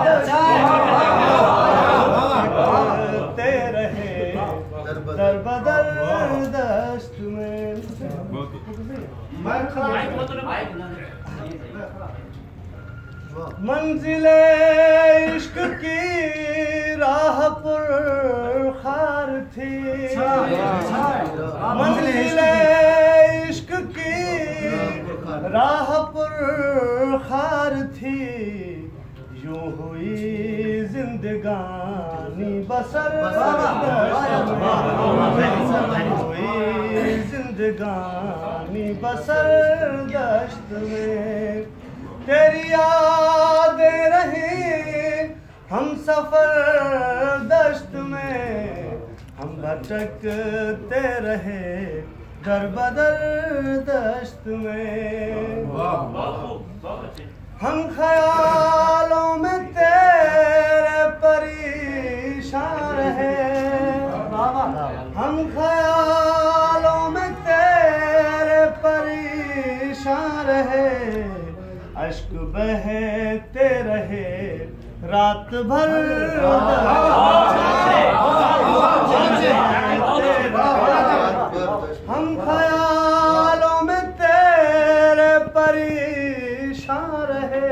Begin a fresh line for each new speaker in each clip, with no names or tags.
रहे दर बदर दस्त में। मंजिले इश्क की राह पर खार थी, मंजिले इश्क की राह पर खार थी, यूं हुई जिंदगानी बसर हुई जिंदगानी बसर दश्त में। तेरी यादें रही हम सफर दश्त में, हम भटकते रहे दर बदर दश्त में। हम ख्यालों में तेरे परेशान रहे, हम ख्यालों में तेरे परेशान रहे, अश्क बहते रहे रात भर हम ख्यालों में तेरे परेशान रहे,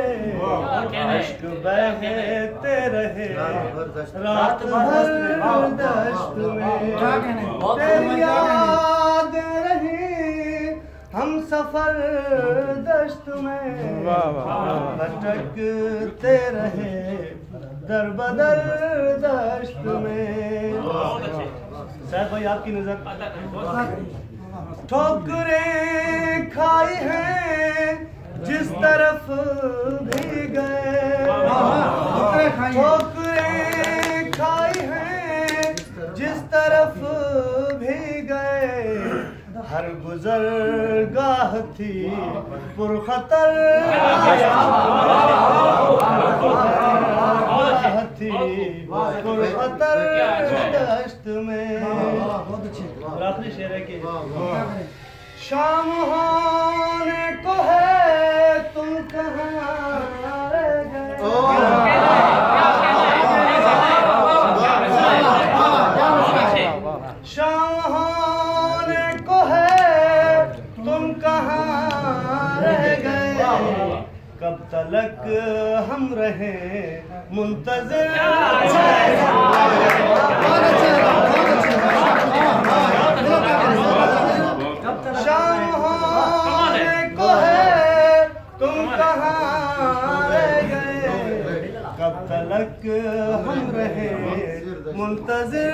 अश्क बहते रहे रात भर दश्त में। तेरी यादें रही हम सफर दश्त में, भटकते रहे दर बदर दश्त में। सैयद भाई आपकी नजर। ठोकरें खाई हैं जिस तरफ भी गए, ठोकरें खाई हैं जिस तरफ भी गए, हर गुजरगाह थी पुरखतर थी पुरखतर दश्त में। आखिरी शेर है कि शाम होने को है तुम कहाँ रह गए, शाम होने को है तुम कहाँ रह गए, कब तलक हम रहे मुंतज़िर। शाम होने को है तुम कहाँ रह गए, कब तलक हम रहे मुंतज़िर।